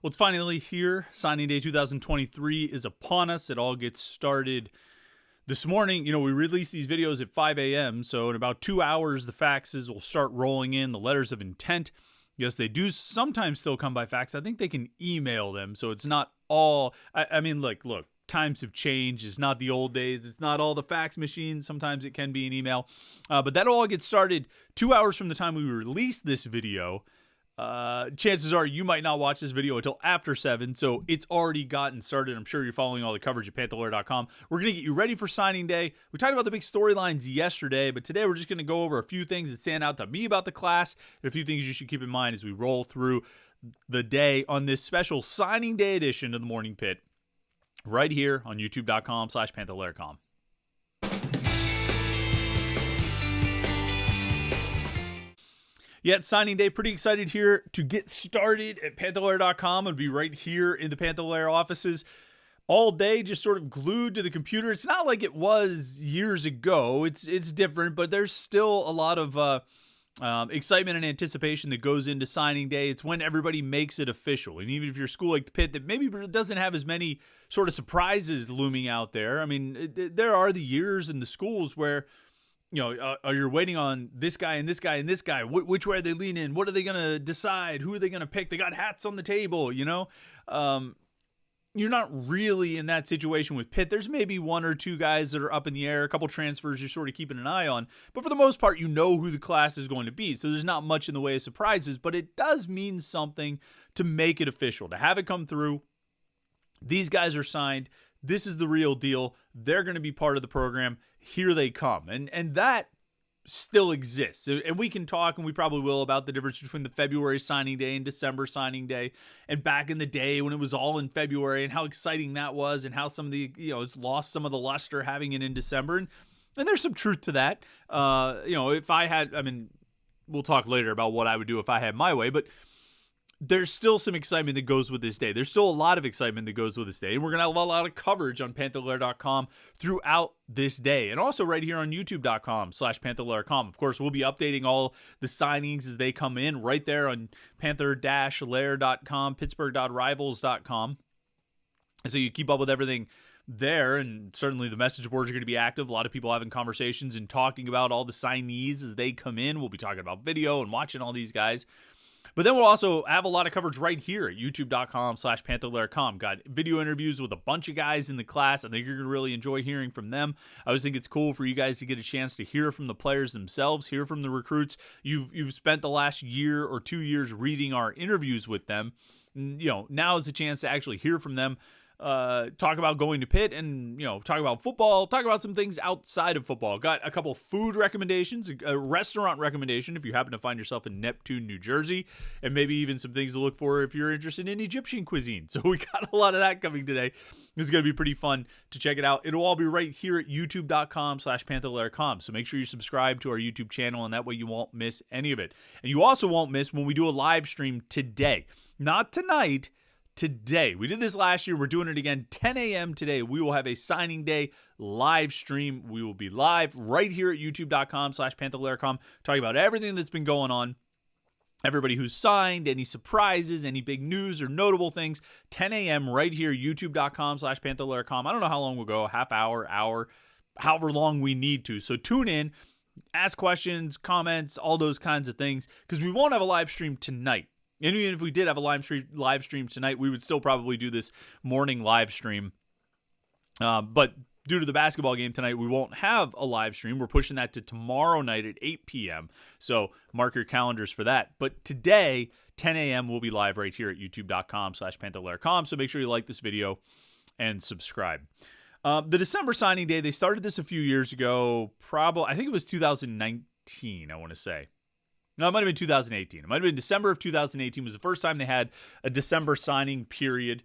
Well, it's finally here. Signing day 2023 is upon us. It all gets started this morning. We release these videos at 5 a.m., so in about 2 hours, the faxes will start rolling in, the letters of intent. Yes, they do sometimes still come by fax. I think they can email them, so it's not all... Look, times have changed. It's not the old days. It's not all the fax machines. Sometimes it can be an email. But that'll all get started 2 hours from the time we release this video. Chances are you might not watch this video until after 7, so it's already gotten started. I'm sure you're following all the coverage at Panther-Lair.com. We're going to get you ready for signing day. We talked about the big storylines yesterday, but today we're just going to go over a few things that stand out to me about the class and a few things you should keep in mind as we roll through the day on this special signing day edition of the Morning Pitt right here on youtube.com/Panther-Lair.com. Yeah, it's signing day. Pretty excited here to get started at Panther-Lair.com and be right here in the Panther-Lair offices all day, just sort of glued to the computer. It's not like it was years ago. It's different, but there's still a lot of excitement and anticipation that goes into signing day. It's when everybody makes it official. And even if you're a school like the Pitt that maybe doesn't have as many sort of surprises looming out there, I mean, there are the years in the schools where you're waiting on this guy and this guy and this guy. Which way are they leaning? What are they going to decide? Who are they going to pick? They got hats on the table, You're not really in that situation with Pitt. There's maybe one or two guys that are up in the air, a couple transfers you're sort of keeping an eye on. But for the most part, you know who the class is going to be. So there's not much in the way of surprises, but it does mean something to make it official, to have it come through. These guys are signed. This is the real deal. They're going to be part of the program. Here they come. And that still exists. And we can talk, and we probably will, about the difference between the February signing day and December signing day. And back in the day when it was all in February and how exciting that was and how some of the, it's lost some of the luster having it in December. And there's some truth to that. If I had, we'll talk later about what I would do if I had my way, but there's still some excitement that goes with this day. There's still a lot of excitement that goes with this day. And we're going to have a lot of coverage on Panther-Lair.com throughout this day. And also right here on youtube.com/Panther-Lair.com. Of course, we'll be updating all the signings as they come in right there on Panther-Lair.com, Pittsburgh.rivals.com. So you keep up with everything there. And certainly the message boards are going to be active. A lot of people having conversations and talking about all the signees as they come in. We'll be talking about video and watching all these guys. But then we'll also have a lot of coverage right here at youtube.com/Panther-Lair.com. Got video interviews with a bunch of guys in the class. I think you're going to really enjoy hearing from them. I always think it's cool for you guys to get a chance to hear from the players themselves, hear from the recruits. You've spent the last year or 2 years reading our interviews with them. Now is the chance to actually hear from them. Talk about going to Pitt and, talk about football, talk about some things outside of football. Got a couple food recommendations, a restaurant recommendation if you happen to find yourself in Neptune, New Jersey, and maybe even some things to look for if you're interested in Egyptian cuisine. So we got a lot of that coming today. This is going to be pretty fun to check it out. It'll all be right here at youtube.com/Panther-Lair.com. So make sure you subscribe to our YouTube channel, and that way you won't miss any of it. And you also won't miss when we do a live stream today. Not tonight, today. We did this last year. We're doing it again 10 a.m. today. We will have a signing day live stream. We will be live right here at youtube.com/Panther-Lair.com talking about everything that's been going on. Everybody who's signed, any surprises, any big news or notable things. 10 a.m. right here, youtube.com/Panther-Lair.com. I don't know how long we'll go, half hour, however long we need to. So tune in, ask questions, comments, all those kinds of things, because we won't have a live stream tonight. And even if we did have a live stream tonight, we would still probably do this morning live stream. But due to the basketball game tonight, we won't have a live stream. We're pushing that to tomorrow night at 8 p.m. So mark your calendars for that. But today, 10 a.m., we'll be live right here at youtube.com/Panther-Lair.com. So make sure you like this video and subscribe. The December signing day, they started this a few years ago. I think it was 2019, I want to say. No, it might have been 2018. It might have been December of 2018 was the first time they had a December signing period,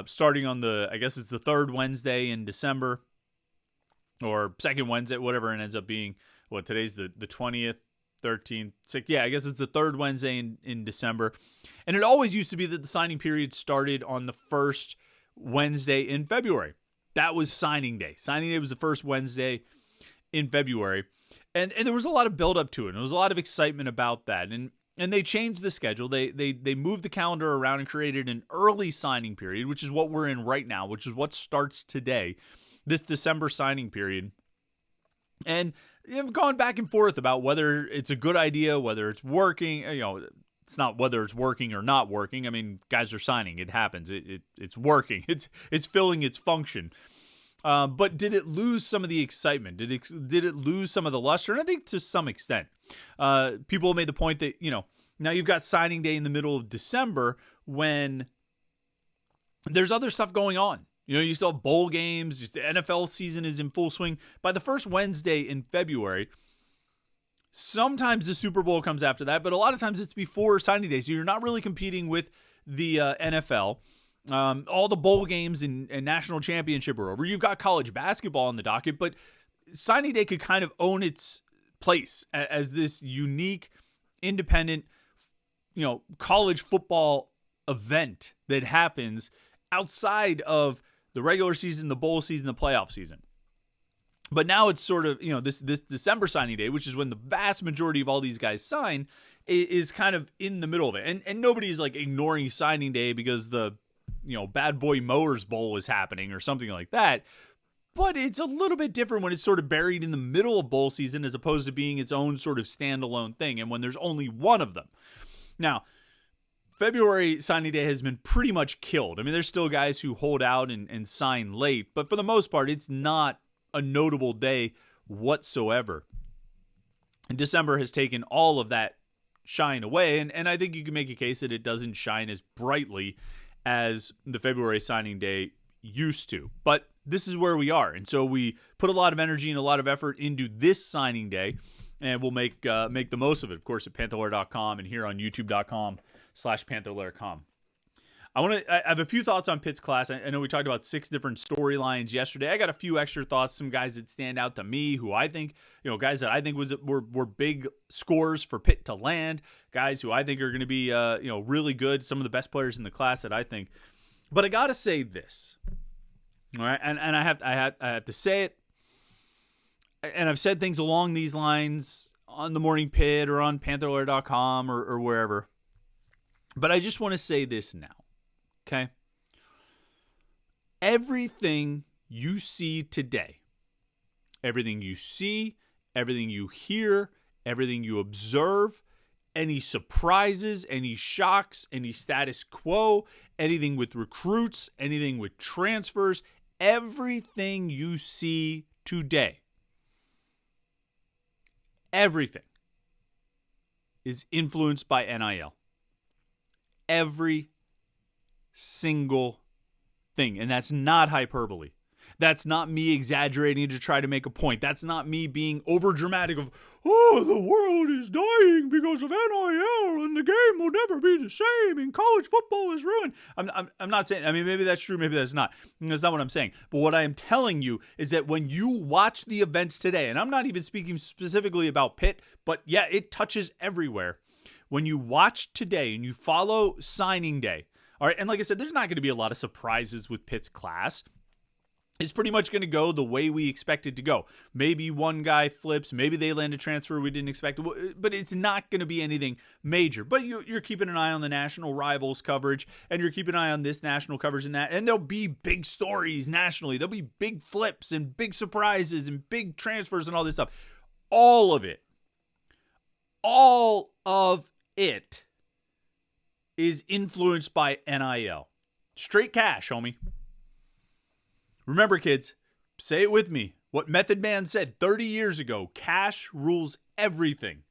starting on I guess it's the third Wednesday in December, or second Wednesday, whatever it ends up being. Today's the 20th, 13th, 6th. Yeah, I guess it's the third Wednesday in December. And it always used to be that the signing period started on the first Wednesday in February. That was signing day. Signing day was the first Wednesday in February. And there was a lot of build up to it. And there was a lot of excitement about that. And and they changed the schedule. They moved the calendar around and created an early signing period, which is what we're in right now, which is what starts today, this December signing period. And they've gone back and forth about whether it's a good idea, whether it's working. It's not whether it's working or not working. I mean, guys are signing. It happens. It's working. It's filling its function. But did it lose some of the excitement? Did it lose some of the luster? And I think to some extent. People made the point that, now you've got signing day in the middle of December when there's other stuff going on. You still have bowl games. The NFL season is in full swing. By the first Wednesday in February, sometimes the Super Bowl comes after that, but a lot of times it's before signing day. So you're not really competing with the NFL. All the bowl games and national championship are over. You've got college basketball on the docket, but signing day could kind of own its place as this unique, independent, college football event that happens outside of the regular season, the bowl season, the playoff season. But now it's sort of, this December signing day, which is when the vast majority of all these guys sign, is kind of in the middle of it. And nobody's like ignoring signing day because the, Bad Boy Mowers Bowl is happening or something like that. But it's a little bit different when it's sort of buried in the middle of bowl season as opposed to being its own sort of standalone thing, and when there's only one of them. Now, February signing day has been pretty much killed. I mean, there's still guys who hold out and sign late, but for the most part, it's not a notable day whatsoever. And December has taken all of that shine away, and I think you can make a case that it doesn't shine as brightly as the February signing day used to. But this is where we are, and so we put a lot of energy and a lot of effort into this signing day, and we'll make the most of it, of course, at Panther-Lair.com and here on YouTube.com/Panther-Lair.com. I have a few thoughts on Pitt's class. I know we talked about 6 different storylines yesterday. I got a few extra thoughts, some guys that stand out to me, who I think, guys that I think were big scores for Pitt to land, guys who I think are going to be, really good, some of the best players in the class that I think. But I got to say this, all right, and I have to say it, and I've said things along these lines on the Morning Pitt or on Panther-Lair.com or wherever, but I just want to say this now. Okay. Everything you see today, everything you see, everything you hear, everything you observe, any surprises, any shocks, any status quo, anything with recruits, anything with transfers, everything you see today, everything is influenced by NIL. Every single thing. And that's not hyperbole. That's not me exaggerating to try to make a point. That's not me being over dramatic of, the world is dying because of NIL and the game will never be the same and college football is ruined. I'm not saying, maybe that's true, maybe that's not. That's not what I'm saying. But what I am telling you is that when you watch the events today, and I'm not even speaking specifically about Pitt, but yeah, it touches everywhere. When you watch today and you follow signing day, all right, and like I said, there's not going to be a lot of surprises with Pitt's class. It's pretty much going to go the way we expect it to go. Maybe one guy flips. Maybe they land a transfer we didn't expect. But it's not going to be anything major. But you're keeping an eye on the national rivals coverage, and you're keeping an eye on this national coverage and that. And there'll be big stories nationally. There'll be big flips and big surprises and big transfers and all this stuff. All of it is influenced by NIL. Straight cash, homie. Remember, kids, say it with me. What Method Man said 30 years ago, cash rules everything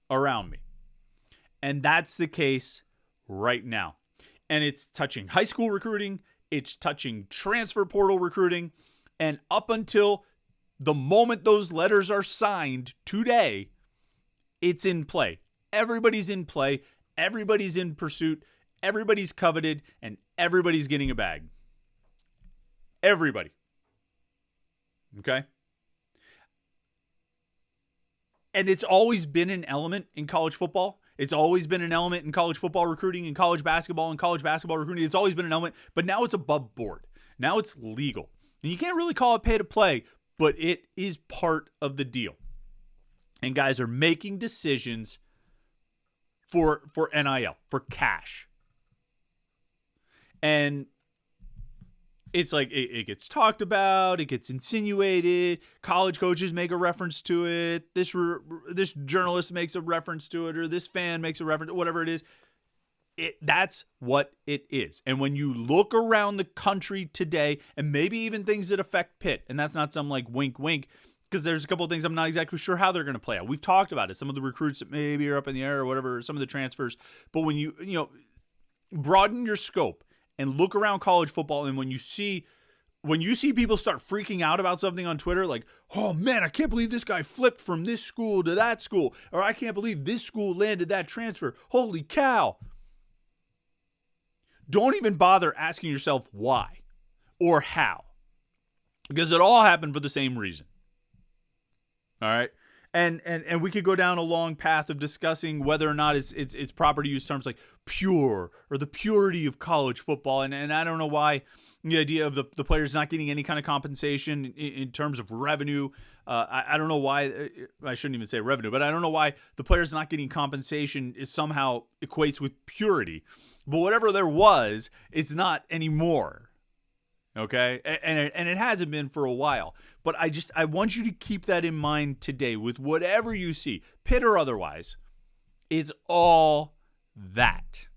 around me. And that's the case right now. And it's touching high school recruiting. It's touching transfer portal recruiting. And up until the moment those letters are signed today, it's in play. Everybody's in play. Everybody's in pursuit. Everybody's coveted. And everybody's getting a bag. Everybody. Okay? And it's always been an element in college football. It's always been an element in college football recruiting, in college basketball, recruiting. It's always been an element, but now it's above board. Now it's legal. And you can't really call it pay to play, but it is part of the deal. And guys are making decisions for NIL, for cash. And it's like it gets talked about, it gets insinuated. College coaches make a reference to it. This journalist makes a reference to it, or this fan makes a reference, whatever it is. That's what it is. And when you look around the country today, and maybe even things that affect Pitt, and that's not some like wink, wink, because there's a couple of things I'm not exactly sure how they're going to play out. We've talked about it. Some of the recruits that maybe are up in the air or whatever, some of the transfers. But when you broaden your scope and look around college football, and when you see people start freaking out about something on Twitter, like, oh man, I can't believe this guy flipped from this school to that school, or I can't believe this school landed that transfer. Holy cow. Don't even bother asking yourself why or how, because it all happened for the same reason. All right. And we could go down a long path of discussing whether or not it's proper to use terms like pure or the purity of college football. And I don't know why the idea of the players not getting any kind of compensation in terms of revenue. I don't know why. I shouldn't even say revenue, but I don't know why the players not getting compensation is somehow equates with purity. But whatever there was, it's not anymore. Okay? And it hasn't been for a while. But I want you to keep that in mind today with whatever you see, Pitt or otherwise. It's all that.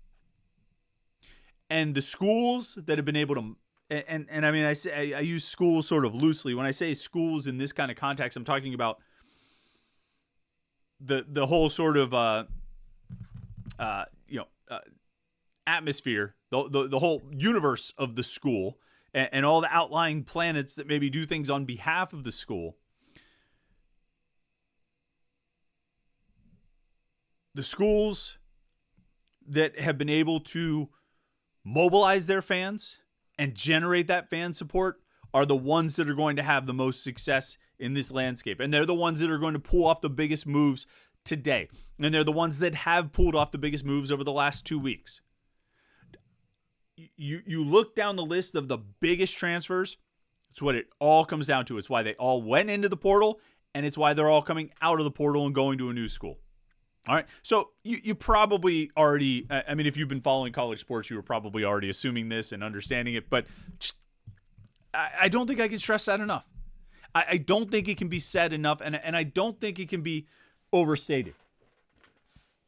And the schools that have been able to, and I mean, I use schools sort of loosely. When I say schools in this kind of context, I'm talking about the whole sort of atmosphere, the whole universe of the school, and all the outlying planets that maybe do things on behalf of the school. The schools that have been able to mobilize their fans and generate that fan support are the ones that are going to have the most success in this landscape. And they're the ones that are going to pull off the biggest moves today. And they're the ones that have pulled off the biggest moves over the last 2 weeks. You look down the list of the biggest transfers, it's what it all comes down to. It's why they all went into the portal, and it's why they're all coming out of the portal and going to a new school. All right, so you probably already, I mean, if you've been following college sports, you were probably already assuming this and understanding it, but I don't think I can stress that enough. I don't think it can be said enough, and I don't think it can be overstated.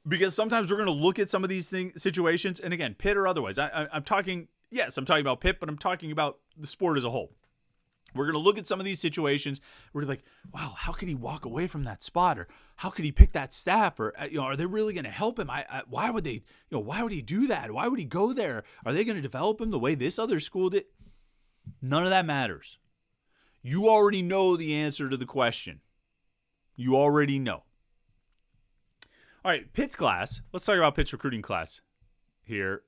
Because sometimes we're going to look at some of these situations, and again, Pitt or otherwise. I'm talking about Pitt, but I'm talking about the sport as a whole. We're going to look at some of these situations. We're like, wow, how could he walk away from that spot, or how could he pick that staff, or are they really going to help him? Why would they? Why would he do that? Why would he go there? Are they going to develop him the way this other school did? None of that matters. You already know the answer to the question. You already know. All right, Pitt's class. Let's talk about Pitt's recruiting class here.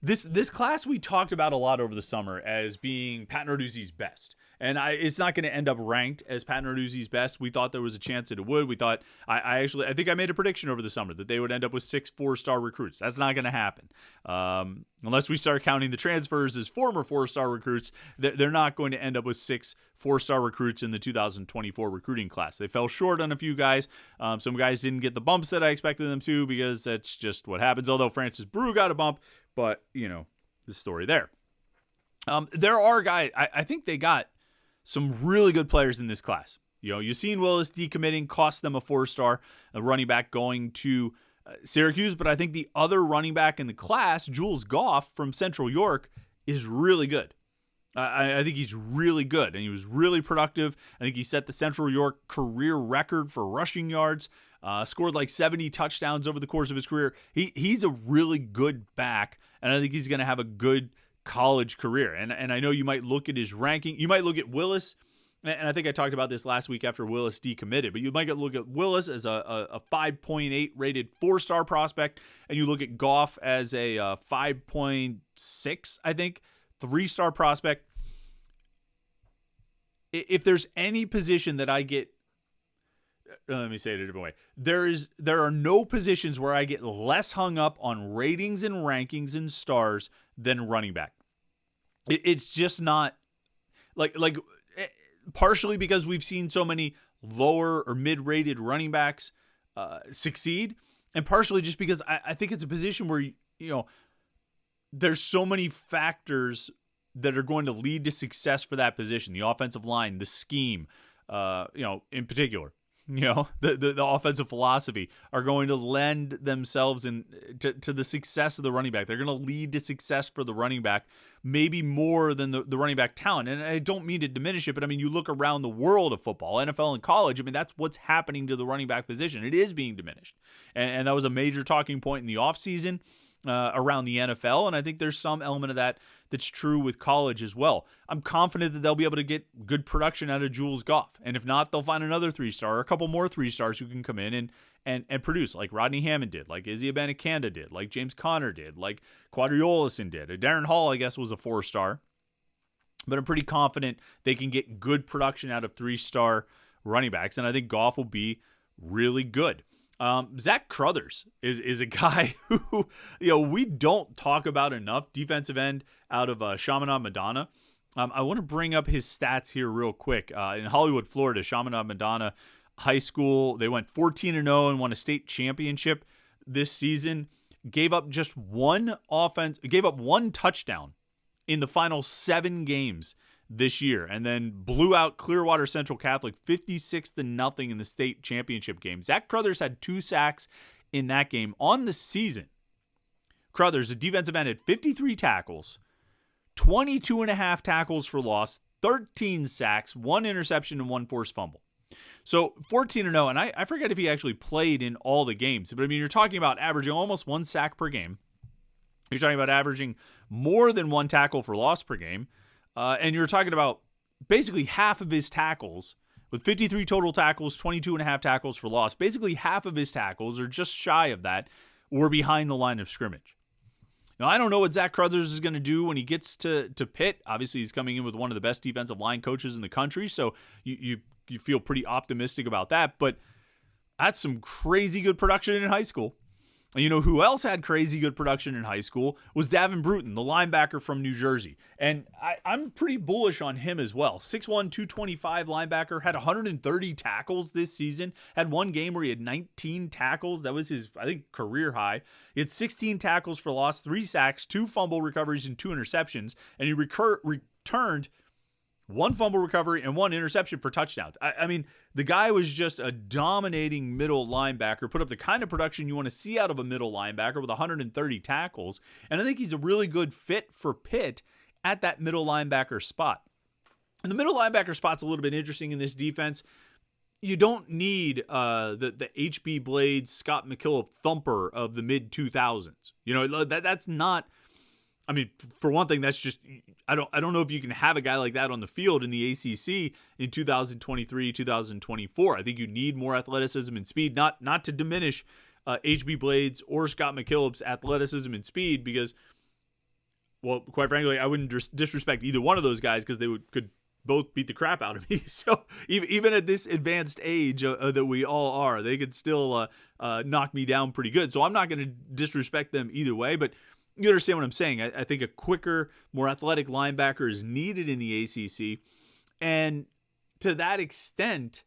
This class we talked about a lot over the summer as being Pat Narduzzi's best. And it's not going to end up ranked as Pat Narduzzi's best. We thought there was a chance that it would. We thought, I think I made a prediction over the summer that they would end up with 6 4-star recruits. That's not going to happen. Unless we start counting the transfers as former 4-star recruits, they're not going to end up with 6 4-star recruits in the 2024 recruiting class. They fell short on a few guys. Some guys didn't get the bumps that I expected them to, because that's just what happens. Although Francis Brew got a bump, but, the story there. There are guys, I think they got some really good players in this class. Yassine Willis decommitting cost them a 4-star, a running back going to Syracuse. But I think the other running back in the class, Jules Goff from Central York, is really good. I think he's really good, and he was really productive. I think he set the Central York career record for rushing yards, scored like 70 touchdowns over the course of his career. He's a really good back, and I think he's going to have a good college career. And I know you might look at his ranking. You might look at Willis, and I think I talked about this last week after Willis decommitted, but you might look at Willis as a 5.8 rated 4-star prospect, and you look at Goff as a 5.6, I think, 3-star prospect. If there's any position that I get, let me say it a different way. There are no positions where I get less hung up on ratings and rankings and stars than running back. It's just not like partially because we've seen so many lower or mid-rated running backs succeed, and partially just because I think it's a position where, there's so many factors that are going to lead to success for that position. The offensive line, the scheme, in particular, the offensive philosophy are going to lend themselves to the success of the running back. They're going to lead to success for the running back, maybe more than the running back talent. And I don't mean to diminish it, but I mean, you look around the world of football, NFL and college, I mean, that's what's happening to the running back position. It is being diminished. And that was a major talking point in the offseason around the NFL. And I think there's some element of that's true with college as well. I'm confident that they'll be able to get good production out of Jules Goff. And if not, they'll find another 3-star or a couple more 3-stars who can come in and produce, like Rodney Hammond did, like Izzy Abanikanda did, like James Conner did, like Quadriolison did. Darren Hall, I guess, was a 4-star. But I'm pretty confident they can get good production out of 3-star running backs. And I think Goff will be really good. Zack CRS is a guy who, we don't talk about enough. Defensive end out of Chaminade Madonna. I want to bring up his stats here real quick. In Hollywood, Florida, Chaminade Madonna High School, they went 14-0 and won a state championship this season. Gave up one touchdown in the final 7 games this year, and then blew out Clearwater Central Catholic 56-0 in the state championship game. Zack CRS had 2 sacks in that game. On the season, CRS, a defensive end, had 53 tackles, 22.5 tackles for loss, 13 sacks, 1 interception, and 1 forced fumble. So 14-0, and I forget if he actually played in all the games, but I mean, you're talking about averaging almost 1 sack per game. You're talking about averaging more than 1 tackle for loss per game. And you're talking about basically half of his tackles, with 53 total tackles, 22.5 tackles for loss. Basically half of his tackles, or just shy of that, were behind the line of scrimmage. Now, I don't know what Zack CRS is going to do when he gets to Pitt. Obviously, he's coming in with one of the best defensive line coaches in the country, so you feel pretty optimistic about that. But that's some crazy good production in high school. And you know who else had crazy good production in high school was Davin Bruton, the linebacker from New Jersey. And I'm pretty bullish on him as well. 6'1", 225 linebacker, had 130 tackles this season, had one game where he had 19 tackles. That was his, I think, career high. He had 16 tackles for loss, 3 sacks, 2 fumble recoveries, and 2 interceptions. And he returned 1 fumble recovery and 1 interception for touchdowns. I mean, the guy was just a dominating middle linebacker, put up the kind of production you want to see out of a middle linebacker with 130 tackles. And I think he's a really good fit for Pitt at that middle linebacker spot. And the middle linebacker spot's a little bit interesting in this defense. You don't need the H.B. Blades, Scott McKillop thumper of the mid-2000s. That's not... I mean, for one thing, that's just, I don't know if you can have a guy like that on the field in the ACC in 2023, 2024. I think you need more athleticism and speed, not to diminish H.B. Blades or Scott McKillop's athleticism and speed, because, well, quite frankly, I wouldn't disrespect either one of those guys, because they could both beat the crap out of me. So even at this advanced age that we all are, they could still knock me down pretty good. So I'm not going to disrespect them either way, but you understand what I'm saying. I think a quicker, more athletic linebacker is needed in the ACC. And to that extent,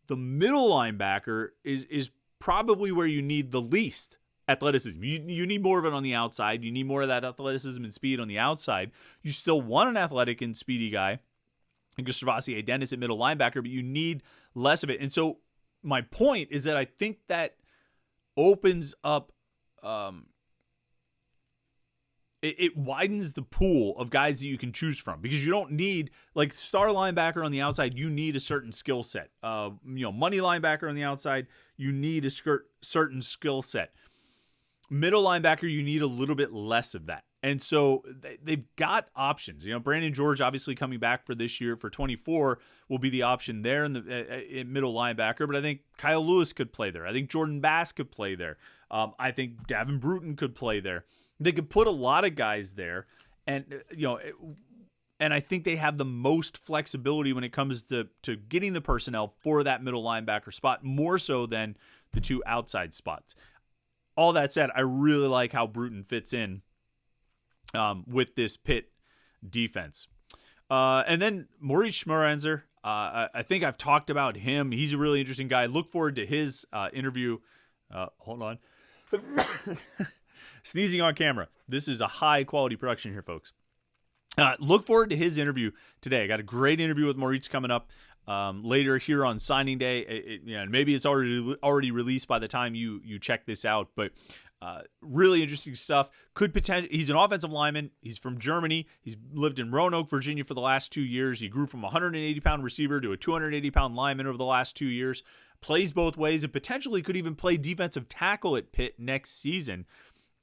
the middle linebacker is probably where you need the least athleticism. You need more of it on the outside. You need more of that athleticism and speed on the outside. You still want an athletic and speedy guy, like Gervasi Dennis at middle linebacker, but you need less of it. And so my point is that I think that opens up... It widens the pool of guys that you can choose from, because you don't need, like, star linebacker on the outside, you need a certain skill set. Money linebacker on the outside, you need a certain skill set. Middle linebacker, you need a little bit less of that. And so they've got options. Brandon George, obviously coming back for this year for 24, will be the option there in the middle linebacker. But I think Kyle Lewis could play there. I think Jordan Bass could play there. I think Davin Bruton could play there. They could put a lot of guys there, and I think they have the most flexibility when it comes to getting the personnel for that middle linebacker spot, more so than the 2 outside spots. All that said, I really like how Bruton fits in with this Pitt defense. And then Maurice Schmerenzer, I think I've talked about him. He's a really interesting guy. Look forward to his interview. Hold on. Sneezing on camera. This is a high quality production here, folks. Look forward to his interview today. I got a great interview with Moritz coming up later here on signing day. Maybe it's already released by the time you check this out, but really interesting stuff. He's an offensive lineman. He's from Germany. He's lived in Roanoke, Virginia for the last 2 years. He grew from a 180-pound receiver to a 280-pound lineman over the last 2 years. Plays both ways and potentially could even play defensive tackle at Pitt next season.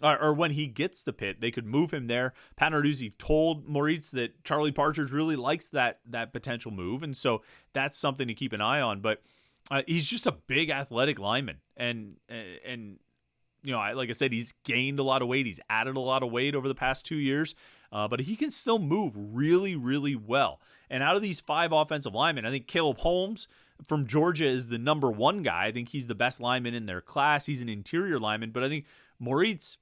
Or when he gets the Pitt, they could move him there. Pat Narduzzi told Moritz that Charlie Partridge really likes that potential move, and so that's something to keep an eye on. But he's just a big athletic lineman, and like I said, he's gained a lot of weight. He's added a lot of weight over the past 2 years, but he can still move really, really well. And out of these 5 offensive linemen, I think Caleb Holmes from Georgia is the number 1 guy. I think he's the best lineman in their class. He's an interior lineman, but I think Moritz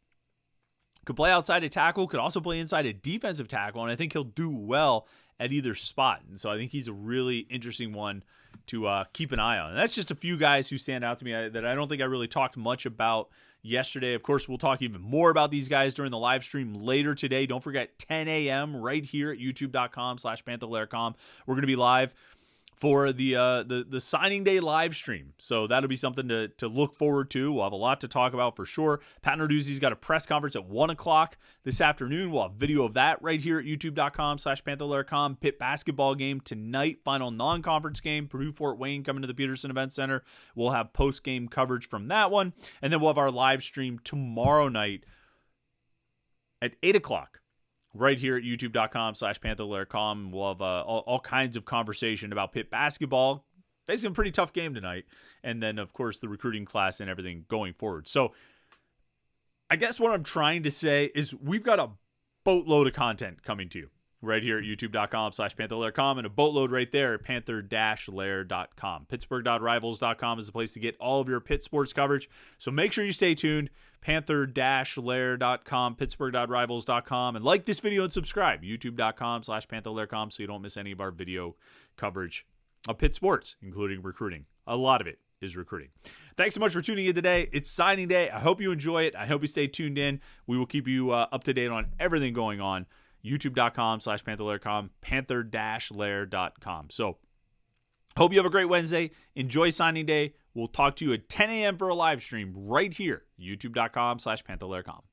could play outside of tackle, could also play inside a defensive tackle, and I think he'll do well at either spot. And so I think he's a really interesting one to keep an eye on. And that's just a few guys who stand out to me that I don't think I really talked much about yesterday. Of course, we'll talk even more about these guys during the live stream later today. Don't forget, 10 a.m. right here at youtube.com/Panther-Lair.com. We're going to be live for the signing day live stream. So that'll be something to look forward to. We'll have a lot to talk about for sure. Pat Narduzzi's got a press conference at 1 o'clock this afternoon. We'll have video of that right here at youtube.com/Panther-Lair.com. Pitt basketball game tonight, final non-conference game. Purdue-Fort Wayne coming to the Peterson Event Center. We'll have post-game coverage from that one. And then we'll have our live stream tomorrow night at 8 o'clock. Right here at youtube.com/Panther-Lair.com. We'll have all kinds of conversation about Pitt basketball. Facing a pretty tough game tonight. And then, of course, the recruiting class and everything going forward. So I guess what I'm trying to say is we've got a boatload of content coming to you right here at youtube.com/Panther-Lair.com, and a boatload right there at Panther-Lair.com. Pittsburgh.rivals.com is the place to get all of your Pitt sports coverage. So make sure you stay tuned. Panther-Lair.com, Pittsburgh.rivals.com, and like this video and subscribe. youtube.com/Panther-Lair.com so you don't miss any of our video coverage of Pitt sports, including recruiting. A lot of it is recruiting. Thanks so much for tuning in today. It's signing day. I hope you enjoy it. I hope you stay tuned in. We will keep you up to date on everything going on. youtube.com/Panther-Lair.com, Panther-Lair.com. So hope you have a great Wednesday. Enjoy signing day. We'll talk to you at 10 a.m. for a live stream right here, youtube.com/Panther-Lair.com.